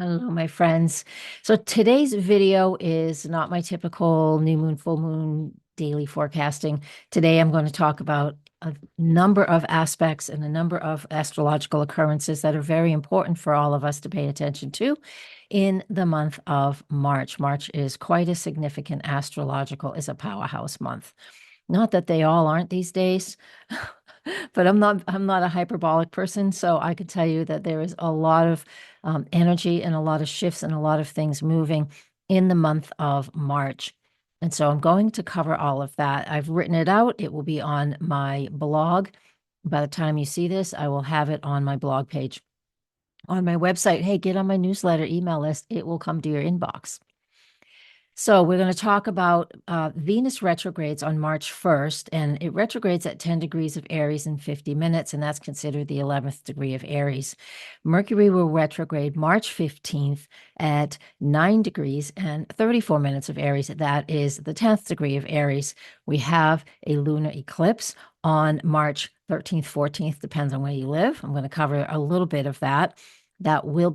Hello, my friends. So today's video is not my typical new moon, full moon daily forecasting. Today, I'm going to talk about a number of aspects and a number of astrological occurrences that are very important for all of us to pay attention to in the month of March. March is quite a significant is a powerhouse month. Not that they all aren't these days, but I'm not a hyperbolic person, so I could tell you that there is a lot of energy and a lot of shifts and a lot of things moving in the month of March. And so I'm going to cover all of that. I've written it out. It will be on my blog. By the time you see this, I will have it on my blog page. On my website, hey, get on my newsletter email list. It will come to your inbox. So we're going to talk about Venus retrogrades on March 1st, and it retrogrades at 10 degrees of Aries in 50 minutes, and that's considered the 11th degree of Aries. Mercury will retrograde March 15th at 9 degrees and 34 minutes of Aries. That is the 10th degree of Aries. We have a lunar eclipse on March 13th, 14th, depends on where you live. I'm going to cover a little bit of that. That will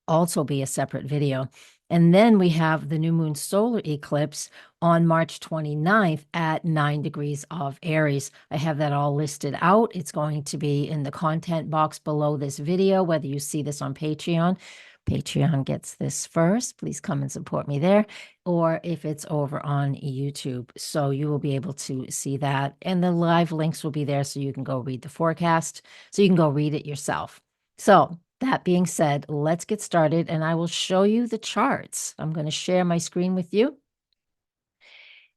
also be a separate video. And then we have the new moon solar eclipse on March 29th at 9 degrees of Aries. I have that all listed out. It's going to be in the content box below this video, whether you see this on Patreon. Patreon gets this first. Please come and support me there. Or if it's over on YouTube. So you will be able to see that. And the live links will be there so you can go read the forecast. So you can go read it yourself. So that being said, let's get started and I will show you the charts. I'm going to share my screen with you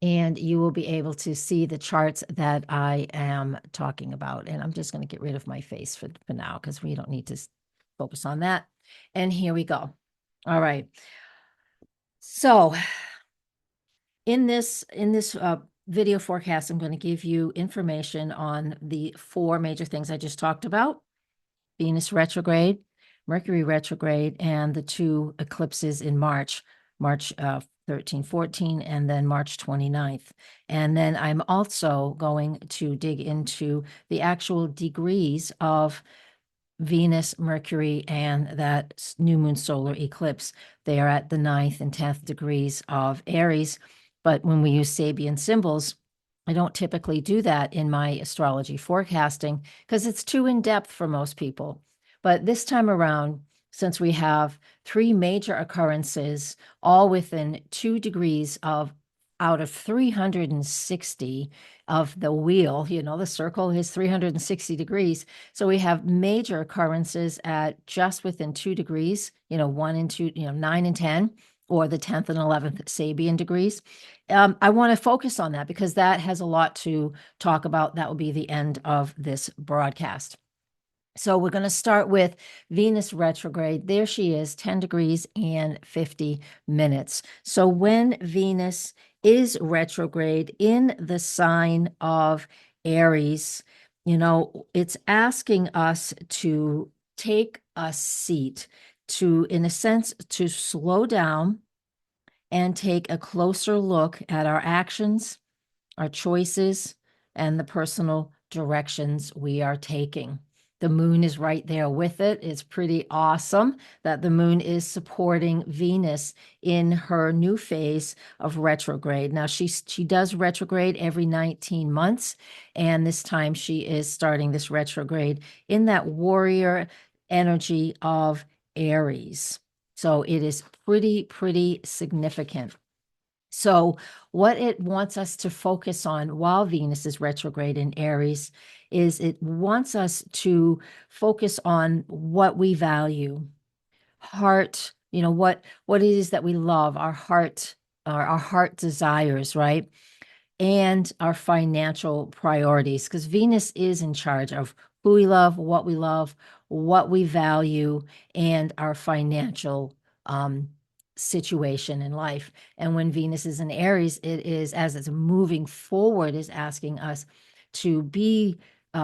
and you will be able to see the charts that I am talking about. And I'm just going to get rid of my face for now because we don't need to focus on that. And here we go. All right. So in this video forecast, I'm going to give you information on the four major things I just talked about: Venus retrograde, Mercury retrograde, and the two eclipses in March 13, 14, and then March 29th. And then I'm also going to dig into the actual degrees of Venus, Mercury, and that new moon solar eclipse. They are at the 9th and 10th degrees of Aries. But when we use Sabian symbols, I don't typically do that in my astrology forecasting because it's too in-depth for most people. But this time around, since we have three major occurrences, all within 2 degrees of out of 360 of the wheel, the circle is 360 degrees. So we have major occurrences at just within 2 degrees, 1 and 2, 9 and 10, or the 10th and 11th Sabian degrees. I want to focus on that because that has a lot to talk about. That will be the end of this broadcast. So we're going to start with Venus retrograde. There she is, 10 degrees and 50 minutes. So when Venus is retrograde in the sign of Aries, it's asking us to take a seat, to, in a sense, to slow down and take a closer look at our actions, our choices, and the personal directions we are taking. The moon is right there with it. It's pretty awesome that the moon is supporting Venus in her new phase of retrograde. Now, she does retrograde every 19 months, and this time she is starting this retrograde in that warrior energy of Aries. So it is pretty significant. So what it wants us to focus on while Venus is retrograde in Aries is it wants us to focus on what we value, heart, what it is that we love, our heart desires, right? And our financial priorities, because Venus is in charge of who we love, what we value, and our financial situation in life. And when Venus is in Aries, it is, as it's moving forward, is asking us to be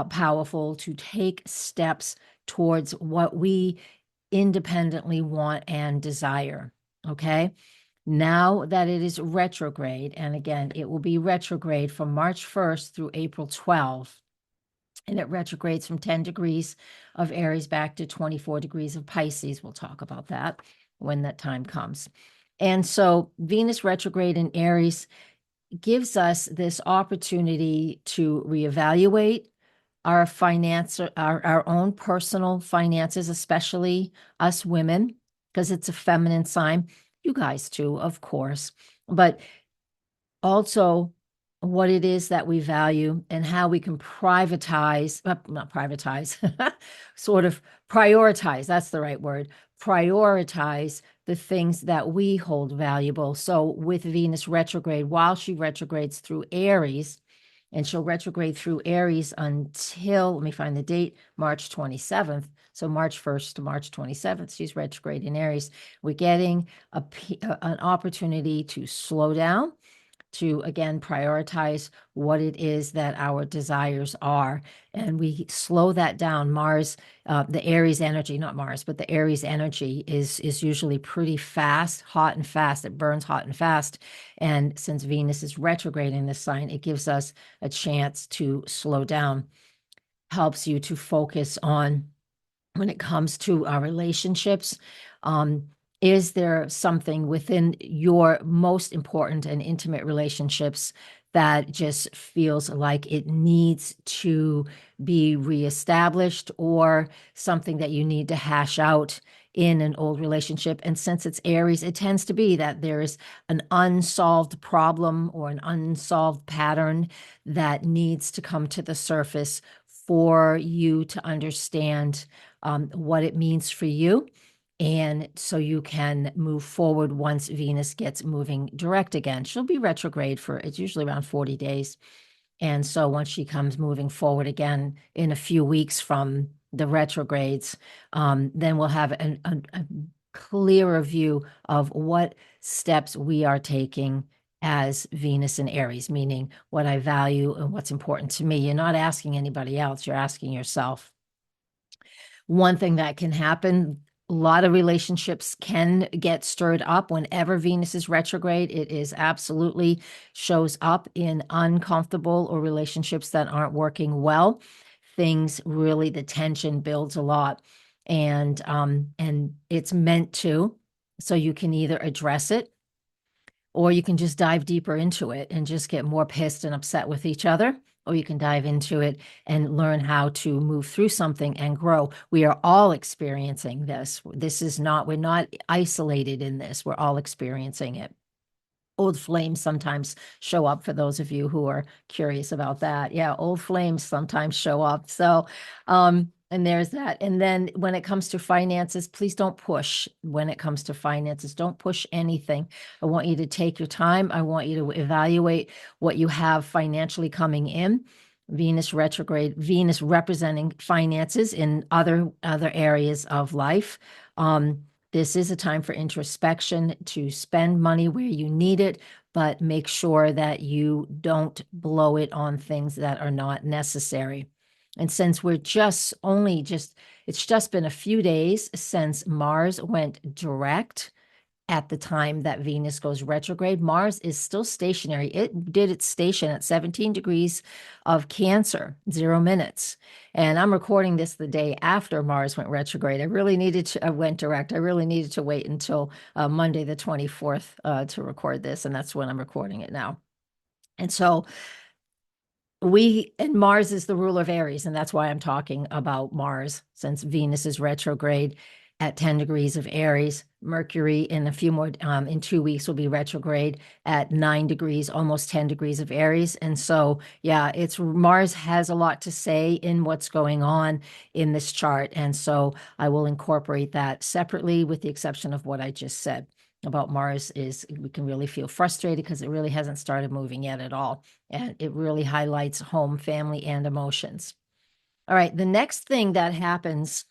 powerful, to take steps towards what we independently want and desire. Okay. Now that it is retrograde, and again, it will be retrograde from March 1st through April 12th. and it retrogrades from 10 degrees of Aries back to 24 degrees of Pisces. We'll talk about that when that time comes. And so Venus retrograde in Aries gives us this opportunity to reevaluate our finance, our own personal finances, especially us women, because it's a feminine sign. You guys too, of course, but also what it is that we value and how we can privatize, not privatize, sort of prioritize, that's the right word, prioritize the things that we hold valuable. So with Venus retrograde, while she retrogrades through Aries, and she'll retrograde through Aries until, let me find the date, March 27th. So March 1st to March 27th, she's retrograde in Aries. We're getting an opportunity to slow down, to again prioritize what it is that our desires are, and we slow that down. Mars, the Aries energy, not Mars, but the Aries energy is usually pretty fast, hot and fast. It burns hot and fast, and since Venus is retrograde in this sign, it gives us a chance to slow down. Helps you to focus on, when it comes to our relationships, is there something within your most important and intimate relationships that just feels like it needs to be reestablished, or something that you need to hash out in an old relationship? And since it's Aries, it tends to be that there is an unsolved problem or an unsolved pattern that needs to come to the surface for you to understand what it means for you. And so you can move forward once Venus gets moving direct again. She'll be retrograde for, it's usually around 40 days. And so once she comes moving forward again in a few weeks from the retrogrades, then we'll have a clearer view of what steps we are taking as Venus in Aries, meaning what I value and what's important to me. You're not asking anybody else, you're asking yourself. One thing that can happen, a lot of relationships can get stirred up whenever Venus is retrograde. It is absolutely shows up in uncomfortable or relationships that aren't working well. Things really, the tension builds a lot, and it's meant to. So you can either address it, or you can just dive deeper into it and just get more pissed and upset with each other, or you can dive into it and learn how to move through something and grow. We are all experiencing this. This is not, we're not isolated in this. We're all experiencing it. Old flames sometimes show up, for those of you who are curious about that. Yeah, old flames sometimes show up. So, and there's that. And then when it comes to finances, please don't push. When it comes to finances, don't push anything. I want you to take your time. I want you to evaluate what you have financially coming in. Venus retrograde, Venus representing finances in other areas of life. This is a time for introspection, to spend money where you need it, but make sure that you don't blow it on things that are not necessary. And since we're it's just been a few days since Mars went direct. At the time that Venus goes retrograde, Mars is still stationary. It did its station at 17 degrees of Cancer, 0 minutes. And I'm recording this the day after Mars went retrograde. I really needed to, went direct. I really needed to wait until Monday, the 24th, to record this. And that's when I'm recording it now. And so and Mars is the ruler of Aries, and that's why I'm talking about Mars, since Venus is retrograde at 10 degrees of Aries. Mercury in a few more, in 2 weeks, will be retrograde at 9 degrees, almost 10 degrees of Aries. And so, yeah, Mars has a lot to say in what's going on in this chart. And so I will incorporate that separately, with the exception of what I just said about Mars. Is we can really feel frustrated because it really hasn't started moving yet at all. And it really highlights home, family, and emotions. All right, the next thing that happens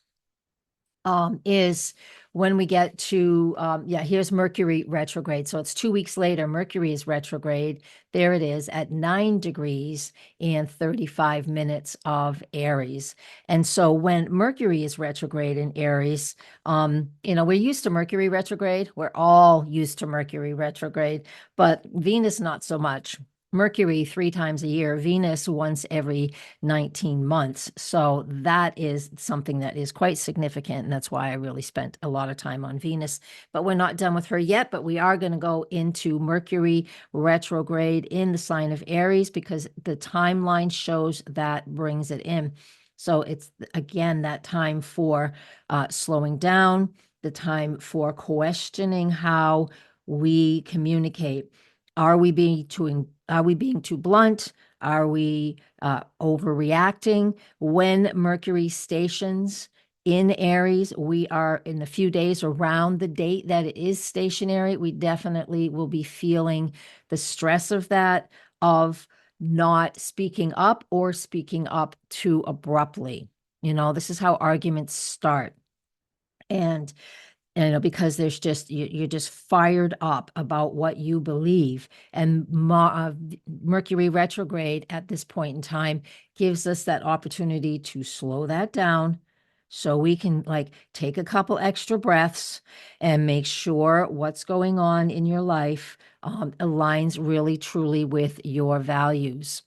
is when we get to, here's Mercury retrograde. So it's 2 weeks later, Mercury is retrograde. There it is at 9 degrees and 35 minutes of Aries. And so when Mercury is retrograde in Aries, we're used to Mercury retrograde. We're all used to Mercury retrograde, but Venus, not so much. Mercury 3 times a year, Venus once every 19 months. So that is something that is quite significant. And that's why I really spent a lot of time on Venus. But we're not done with her yet, but we are going to go into Mercury retrograde in the sign of Aries because the timeline shows that brings it in. So it's, again, that time for slowing down, the time for questioning how we communicate. Are we being too blunt? Are we overreacting? When Mercury stations in Aries, we are in a few days around the date that it is stationary. We definitely will be feeling the stress of that, of not speaking up or speaking up too abruptly. This is how arguments start. And because there's just you're just fired up about what you believe, and Mercury retrograde at this point in time gives us that opportunity to slow that down, so we can take a couple extra breaths and make sure what's going on in your life aligns really truly with your values.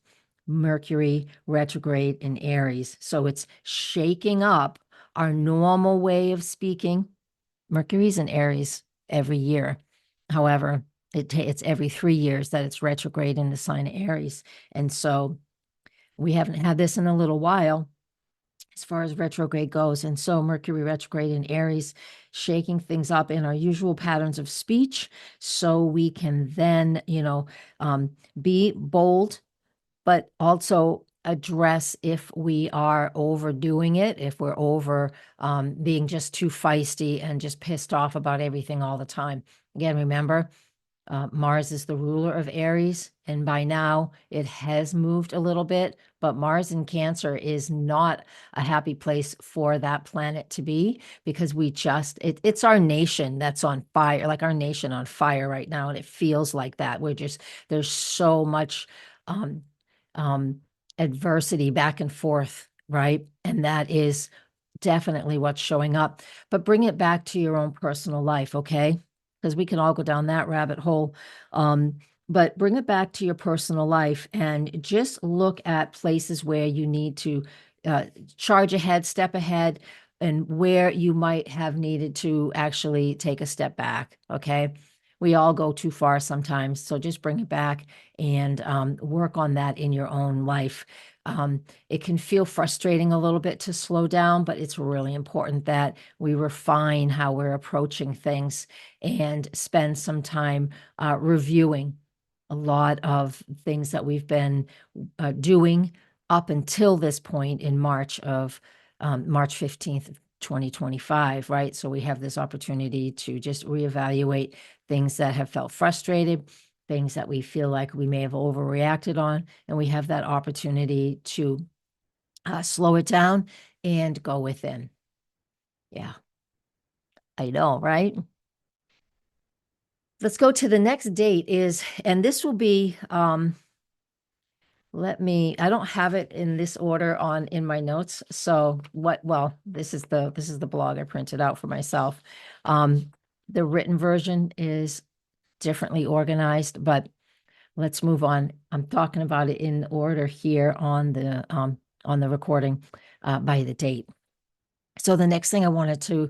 Mercury retrograde in Aries, so it's shaking up our normal way of speaking. Mercury's in Aries every year. However, it's every 3 years that it's retrograde in the sign of Aries. And so we haven't had this in a little while as far as retrograde goes. And so Mercury retrograde in Aries, shaking things up in our usual patterns of speech so we can then, be bold, but also address if we are overdoing it, if we're over being just too feisty and just pissed off about everything all the time. Again, remember, Mars is the ruler of Aries, and by now it has moved a little bit, but Mars in Cancer is not a happy place for that planet to be, because it's our nation that's on fire, like our nation on fire right now, and it feels like that. There's so much adversity back and forth, right? And that is definitely what's showing up. But bring it back to your own personal life, okay? Because we can all go down that rabbit hole. But bring it back to your personal life and just look at places where you need to charge ahead, step ahead, and where you might have needed to actually take a step back, okay? We all go too far sometimes, so just bring it back and work on that in your own life. It can feel frustrating a little bit to slow down, but it's really important that we refine how we're approaching things and spend some time reviewing a lot of things that we've been doing up until this point in March 15th, 2025, right? So we have this opportunity to just reevaluate things that have felt frustrated, things that we feel like we may have overreacted on, and we have that opportunity to slow it down and go within. Yeah, I know, right? Let's go to the next date and this will be, I don't have it in this order in my notes. So this is the blog I printed out for myself. The written version is differently organized, but let's move on. I'm talking about it in order here on the recording by the date. So the next thing I wanted to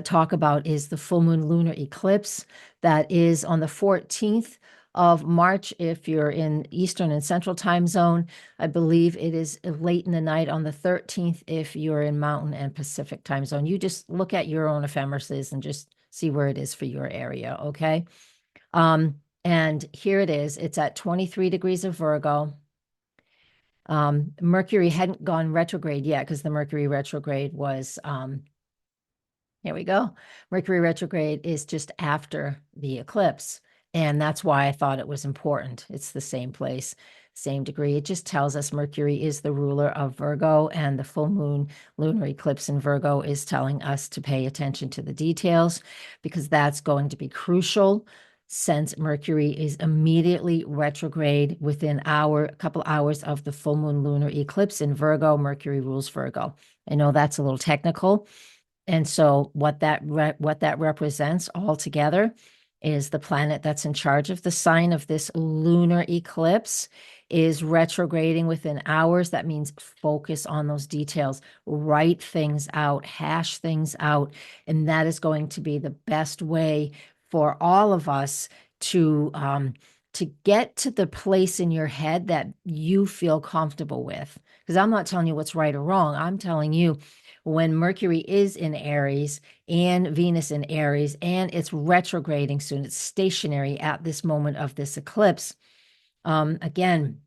talk about is the full moon lunar eclipse that is on the 14th of March if you're in Eastern and Central time zone. I believe it is late in the night on the 13th if you're in Mountain and Pacific time zone. You just look at your own ephemeris and just see where it is for your area, okay? And here it is. It's at 23 degrees of Virgo. Mercury hadn't gone retrograde yet because the Mercury retrograde was, here we go. Mercury retrograde is just after the eclipse. And that's why I thought it was important. It's the same place, same degree. It just tells us Mercury is the ruler of Virgo, and the full moon lunar eclipse in Virgo is telling us to pay attention to the details, because that's going to be crucial since Mercury is immediately retrograde within a couple hours of the full moon lunar eclipse in Virgo. Mercury rules Virgo. I know that's a little technical. And so what that represents altogether is the planet that's in charge of the sign of this lunar eclipse, is retrograding within hours. That means focus on those details, write things out, hash things out. And that is going to be the best way for all of us to get to the place in your head that you feel comfortable with. Because I'm not telling you what's right or wrong. I'm telling you, when Mercury is in Aries and Venus in Aries, and it's retrograding soon, it's stationary at this moment of this eclipse. Again,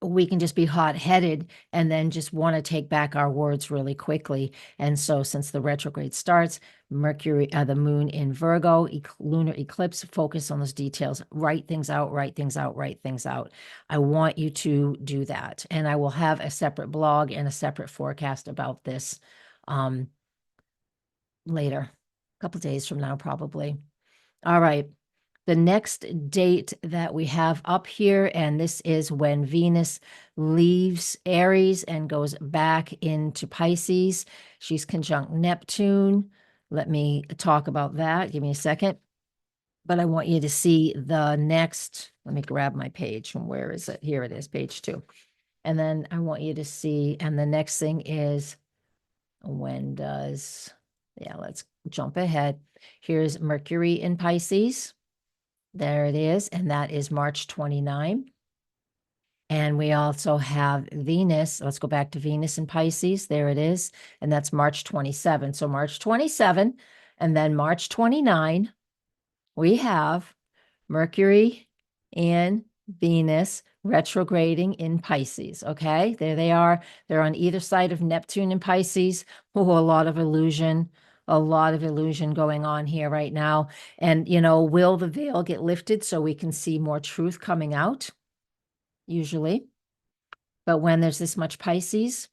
we can just be hot-headed and then just want to take back our words really quickly. And so since the retrograde starts, Mercury, the moon in Virgo, lunar eclipse, focus on those details, write things out, write things out, write things out. I want you to do that. And I will have a separate blog and a separate forecast about this later, a couple days from now, probably. All right. The next date that we have up here, and this is when Venus leaves Aries and goes back into Pisces. She's conjunct Neptune. Let me talk about that. Give me a second. But I want you to see the next, let me grab my page. From where is it? Here it is, page 2. And then I want you to see, and the next thing is, let's jump ahead. Here's Mercury in Pisces. There it is, and that is March 29. And we also have Venus. Let's go back to Venus in Pisces. There it is, and that's March 27. So March 27, and then March 29, we have Mercury and Venus retrograding in Pisces. Okay, there they are. They're on either side of Neptune in Pisces. Oh, a lot of illusion going on here right now. And, will the veil get lifted so we can see more truth coming out? Usually. But when there's this much Pisces,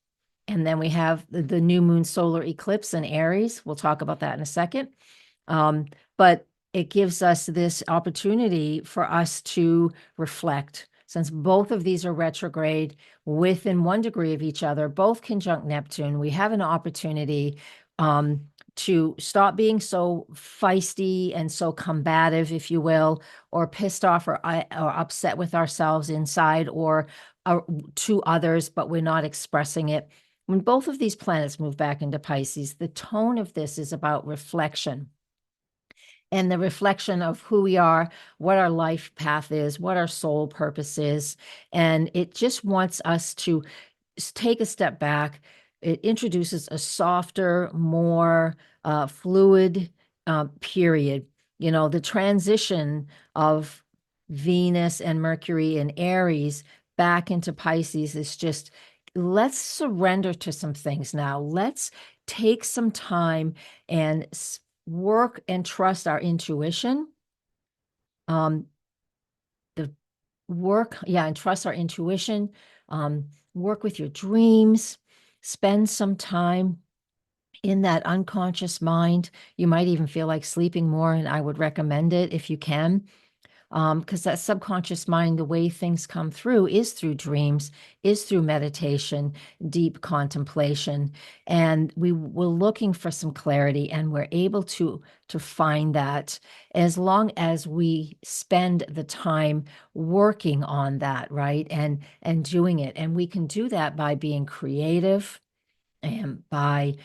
and then we have the new moon solar eclipse in Aries, we'll talk about that in a second. But it gives us this opportunity for us to reflect. Since both of these are retrograde within 1 degree of each other, both conjunct Neptune, we have an opportunity to stop being so feisty and so combative, if you will, or pissed off or upset with ourselves inside or to others, but we're not expressing it. When both of these planets move back into Pisces, the tone of this is about reflection. And the reflection of who we are, what our life path is, what our soul purpose is. And it just wants us to take a step back. It introduces a softer, more fluid period. The transition of Venus and Mercury and Aries back into Pisces is just, let's surrender to some things now. Let's take some time and work and trust our intuition. And trust our intuition. Work with your dreams. Spend some time in that unconscious mind. You might even feel like sleeping more, and I would recommend it if you can. Because that subconscious mind, the way things come through is through dreams, is through meditation, deep contemplation. And we're looking for some clarity, and we're able to find that as long as we spend the time working on that, right? And doing it. And we can do that by being creative and by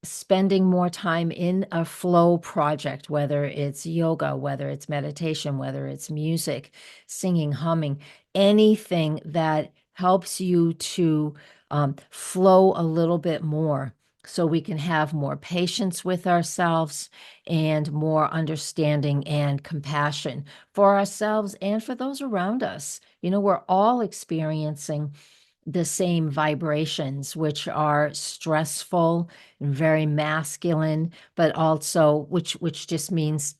spending more time in a flow project, whether it's yoga, whether it's meditation, whether it's music, singing, humming, anything that helps you to flow a little bit more so we can have more patience with ourselves and more understanding and compassion for ourselves and for those around us. We're all experiencing the same vibrations, which are stressful and very masculine, but also which just means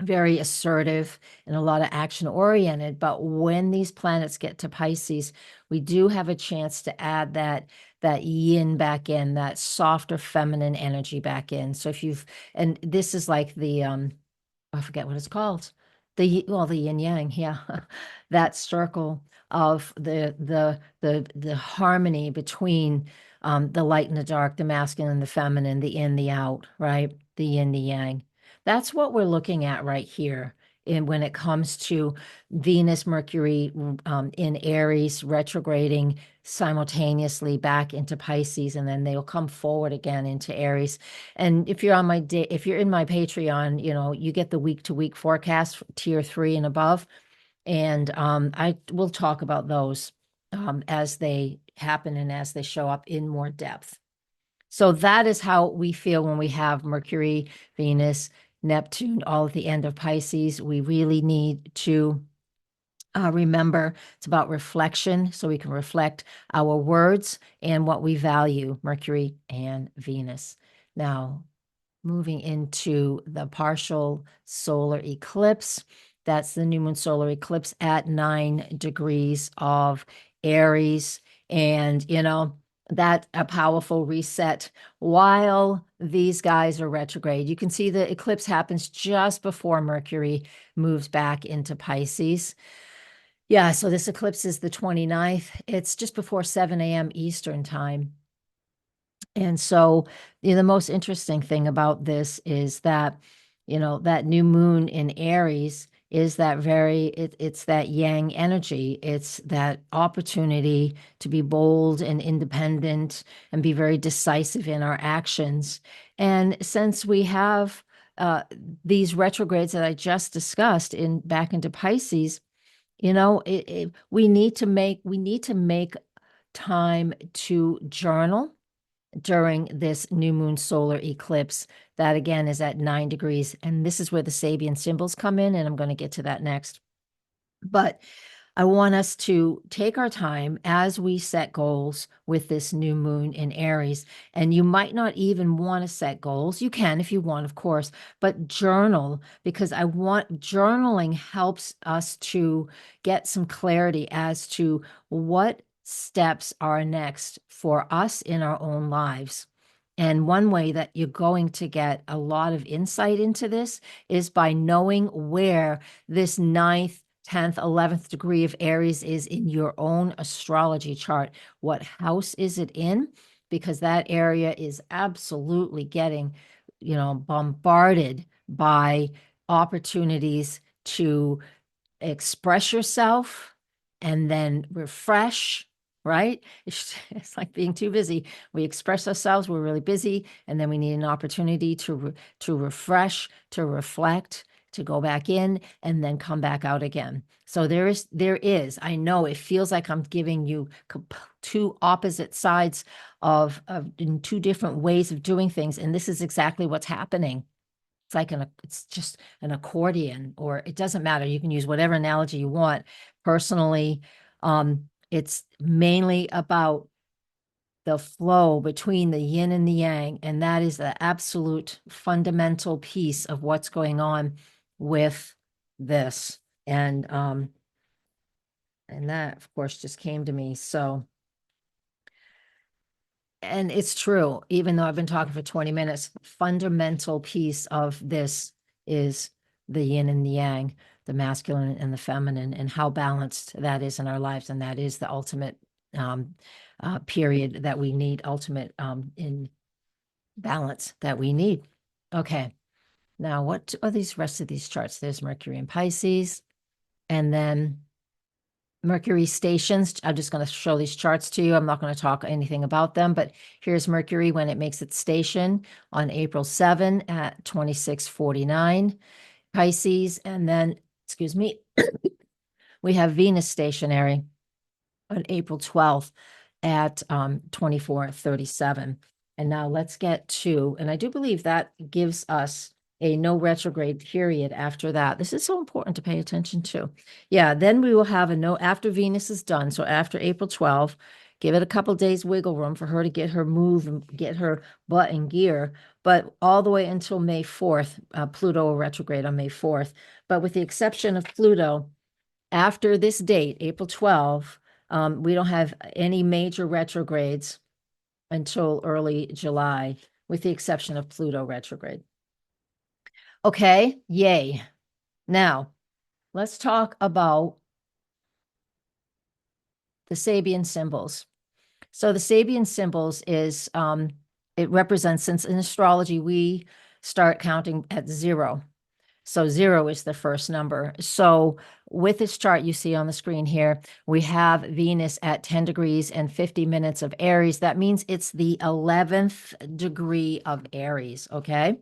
very assertive and a lot of action oriented. But when these planets get to Pisces, we do have a chance to add that yin back in, that softer feminine energy back in. So and this is like the I forget what it's called. The yin yang, yeah. That circle of the harmony between the light and the dark, the masculine and the feminine, the in, the out, right? The yin, the yang. That's what we're looking at right here. And when it comes to Venus, Mercury in Aries retrograding simultaneously back into Pisces, and then they'll come forward again into Aries. And if you're on my day, if you're in my Patreon, you know, you get the week-to-week forecast, tier 3 and above. And I will talk about those as they happen and as they show up in more depth. So that is how we feel when we have Mercury, Venus, Neptune, all at the end of Pisces. We really need to remember it's about reflection, so we can reflect our words and what we value, Mercury and Venus. Now, moving into the partial solar eclipse. That's the new moon solar eclipse at 9 degrees of Aries. And, you know, that a powerful reset while these guys are retrograde. You can see the eclipse happens just before Mercury moves back into Pisces. Yeah, so this eclipse is the 29th. It's just before 7 a.m. Eastern time. And so, you know, the most interesting thing about this is that, you know, that new moon in Aries is that it's that yang energy. It's that opportunity to be bold and independent and be very decisive in our actions. And since we have these retrogrades that I just discussed in back into Pisces, you know, we need to make time to journal during this new moon solar eclipse. That again is at 9 degrees. And this is where the Sabian symbols come in. And I'm going to get to that next. But I want us to take our time as we set goals with this new moon in Aries. And you might not even want to set goals. You can if you want, of course, but journal, because journaling helps us to get some clarity as to what steps are next for us in our own lives. And one way that you're going to get a lot of insight into this is by knowing where this ninth, 10th, 11th degree of Aries is in your own astrology chart. What house is it in? Because that area is absolutely getting, you know, bombarded by opportunities to express yourself and then refresh, right? It's like being too busy. We express ourselves, we're really busy, and then we need an opportunity to refresh, to reflect, to go back in and then come back out again. So there is, I know it feels like I'm giving you two opposite sides of in two different ways of doing things. And this is exactly what's happening. It's like it's just an accordion, or it doesn't matter. You can use whatever analogy you want. Personally, it's mainly about the flow between the yin and the yang, and that is the absolute fundamental piece of what's going on with this. And that, of course, just came to me. So, and it's true, even though I've been talking for 20 minutes, fundamental piece of this is the yin and the yang, the masculine and the feminine, and how balanced that is in our lives. And that is the ultimate period that we need, ultimate in balance that we need. Okay. Now, what are these rest of these charts? There's Mercury in Pisces, and then Mercury stations. I'm just going to show these charts to you. I'm not going to talk anything about them, but here's Mercury when it makes its station on April 7 at 2649 Pisces. And then, excuse me, we have Venus stationary on April 12th at 2437. And now let's get to, and I do believe that gives us a no retrograde period after that. This is so important to pay attention to. Yeah, then we will have a no after Venus is done. So after April 12th, give it a couple days wiggle room for her to get her move and get her butt in gear. But all the way until May 4th, Pluto will retrograde on May 4th. But with the exception of Pluto, after this date, April 12th, we don't have any major retrogrades until early July, with the exception of Pluto retrograde. Okay, yay. Now, let's talk about the Sabian symbols. So the Sabian symbols is, it represents, since in astrology, we start counting at 0. So 0 is the first number. So with this chart you see on the screen here, we have Venus at 10 degrees and 50 minutes of Aries. That means it's the 11th degree of Aries, okay?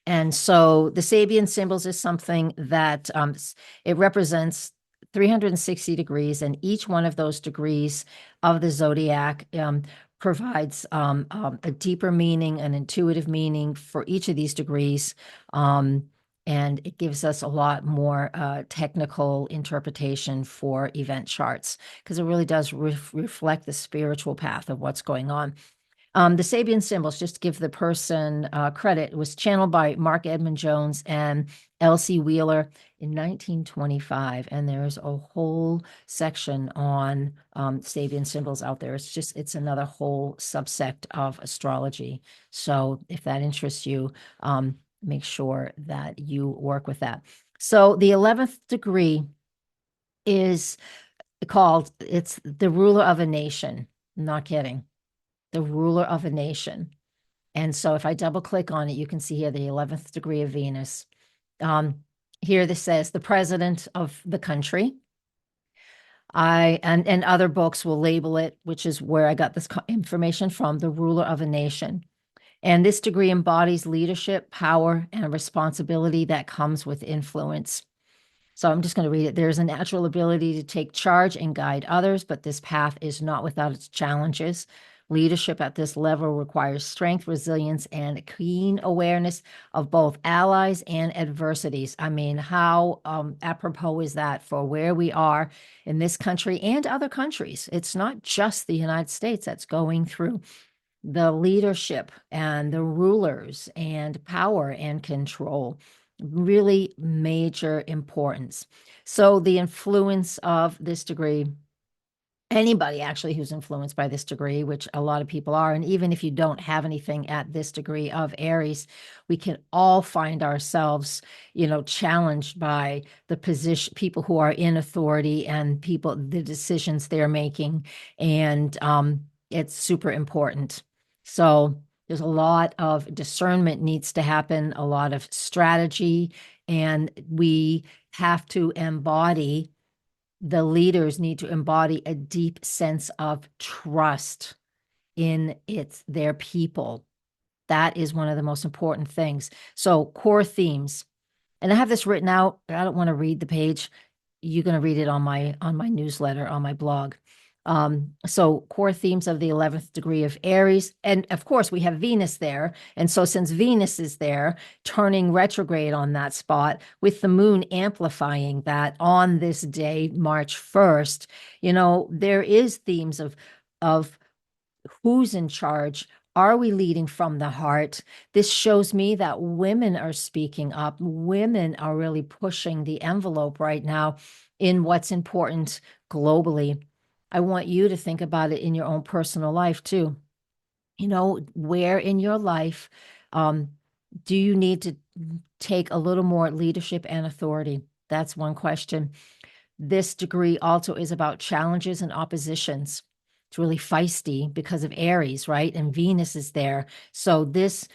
And so the Sabian symbols is something that it represents 360 degrees, and each one of those degrees of the zodiac provides a deeper meaning, an intuitive meaning for each of these degrees. And it gives us a lot more technical interpretation for event charts because it really does reflect the spiritual path of what's going on. The Sabian symbols, just to give the person credit, was channeled by Mark Edmund Jones and Elsie Wheeler in 1925. And there's a whole section on Sabian symbols out there. It's another whole subsect of astrology. So if that interests you, make sure that you work with that. So the 11th degree is it's the ruler of a nation. I'm not kidding. The ruler of a nation. And so if I double click on it, you can see here the 11th degree of Venus. Here this says the president of the country. And other books will label it, which is where I got this information from, the ruler of a nation. And this degree embodies leadership, power, and responsibility that comes with influence. So I'm just going to read it. There's a natural ability to take charge and guide others, but this path is not without its challenges. Leadership at this level requires strength, resilience, and keen awareness of both allies and adversities. I mean, how apropos is that for where we are in this country and other countries? It's not just the United States that's going through the leadership and the rulers and power and control. Really major importance. So the influence of this degree, anybody actually who's influenced by this degree, which a lot of people are, and even if you don't have anything at this degree of Aries, we can all find ourselves, challenged by the position, people who are in authority and the decisions they're making. And it's super important. So there's a lot of discernment needs to happen, a lot of strategy, and we have to embody, the leaders need to embody a deep sense of trust in their people. That is one of the most important things. So core themes, and I have this written out, but I don't want to read the page. You're going to read it on my newsletter, on my blog. So core themes of the 11th degree of Aries. And of course, we have Venus there. And so since Venus is there, turning retrograde on that spot, with the moon amplifying that on this day, March 1st, there is themes of who's in charge. Are we leading from the heart? This shows me that women are speaking up. Women are really pushing the envelope right now in what's important globally. I want you to think about it in your own personal life too. Where in your life do you need to take a little more leadership and authority? That's one question. This degree also is about challenges and oppositions. It's really feisty because of Aries, right? And Venus is there. So this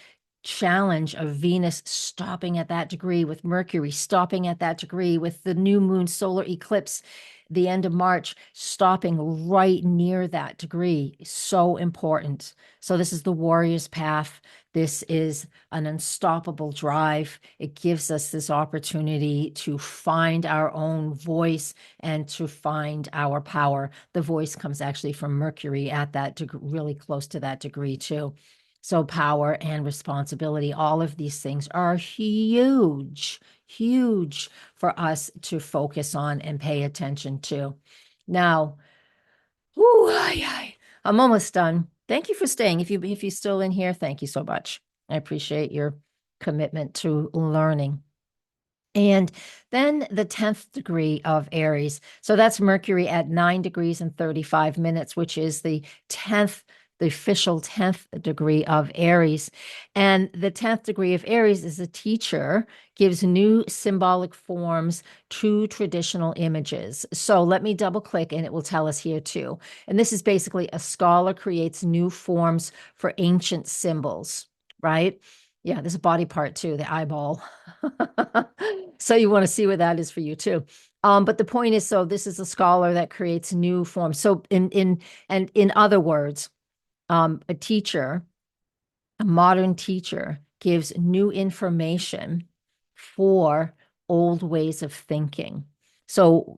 challenge of Venus stopping at that degree, with Mercury stopping at that degree, with the new moon solar eclipse, the end of March, stopping right near that degree, is so important. So this is the warrior's path. This is an unstoppable drive. It gives us this opportunity to find our own voice and to find our power. The voice comes actually from Mercury at that degree, really close to that degree too. So power and responsibility, all of these things are huge, huge for us to focus on and pay attention to. Now, I'm almost done. Thank you for staying. If you're still in here, thank you so much. I appreciate your commitment to learning. And then the 10th degree of Aries. So that's Mercury at 9 degrees and 35 minutes, which is the official 10th degree of Aries. And the 10th degree of Aries is a teacher, gives new symbolic forms to traditional images. So let me double click and it will tell us here too. And this is basically a scholar creates new forms for ancient symbols, right? Yeah, there's a body part too, the eyeball. So you want to see what that is for you too. But the point is, so this is a scholar that creates new forms. So in other words, a teacher, a modern teacher gives new information for old ways of thinking. So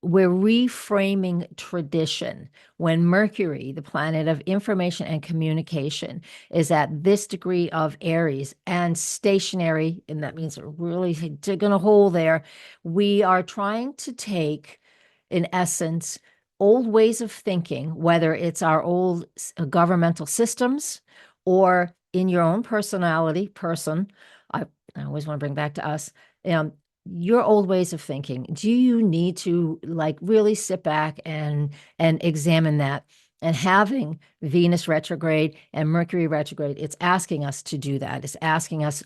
we're reframing tradition when Mercury, the planet of information and communication, is at this degree of Aries and stationary, and that means we're really digging a hole there. We are trying to take, in essence, old ways of thinking, whether it's our old governmental systems or in your own personality, I always want to bring back to us. Um, your old ways of thinking, do you need to like really sit back and examine that? And having Venus retrograde and Mercury retrograde, it's asking us to do that. It's asking us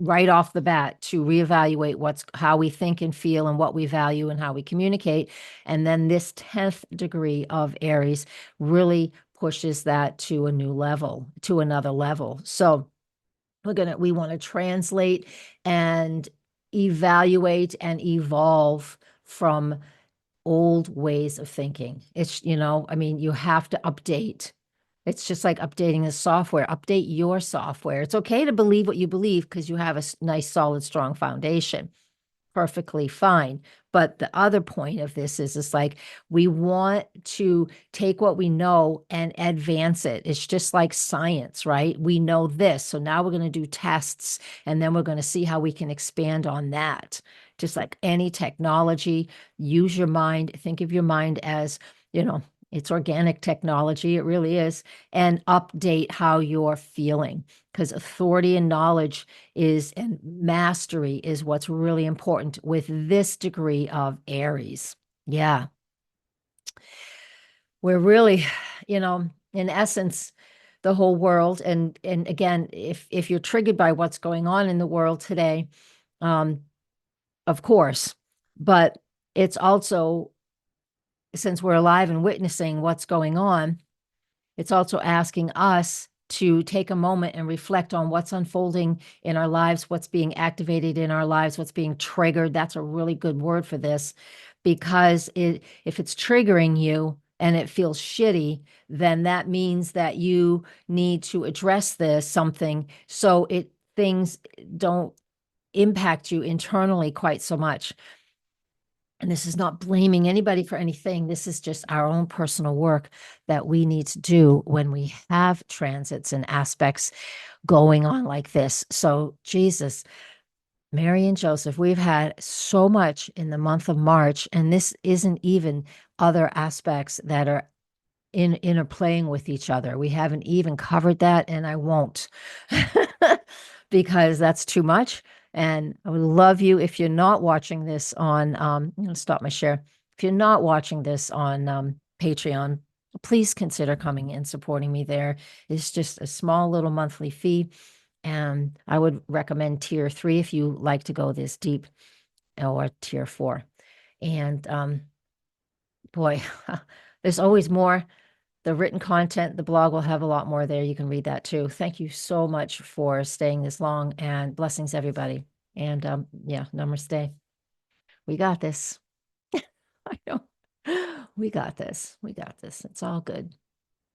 right off the bat to reevaluate how we think and feel and what we value and how we communicate. And then this 10th degree of Aries really pushes that to a new level, to another level. So we want to translate and evaluate and evolve from old ways of thinking. It's, I mean, you have to update. It's just like updating the software. Update your software. It's okay to believe what you believe because you have a nice, solid, strong foundation. Perfectly fine. But the other point of this is it's like we want to take what we know and advance it. It's just like science, right? We know this. So now we're going to do tests and then we're going to see how we can expand on that. Just like any technology, use your mind. Think of your mind as, it's organic technology. It really is. And update how you're feeling because authority and knowledge and mastery is what's really important with this degree of Aries. Yeah. We're really, in essence, the whole world. And again, if you're triggered by what's going on in the world today, um, of course, but it's also, since we're alive and witnessing what's going on, it's also asking us to take a moment and reflect on what's unfolding in our lives, what's being activated in our lives, what's being triggered. That's a really good word for this because if it's triggering you and it feels shitty, then that means that you need to address something so things don't impact you internally quite so much. And this is not blaming anybody for anything. This is just our own personal work that we need to do when we have transits and aspects going on like this. So, Jesus, Mary and Joseph, we've had so much in the month of March, and this isn't even other aspects that are interplaying with each other. We haven't even covered that, and I won't because that's too much. And I would love you if you're not watching this on, I'm going to stop my share. If you're not watching this on Patreon, please consider coming and supporting me there. It's just a small little monthly fee. And I would recommend tier 3 if you like to go this deep, or tier 4. And boy, there's always more. The written content, the blog will have a lot more there. You can read that too. Thank you so much for staying this long, and blessings, everybody. And yeah, namaste. We got this. I know. We got this. We got this. It's all good.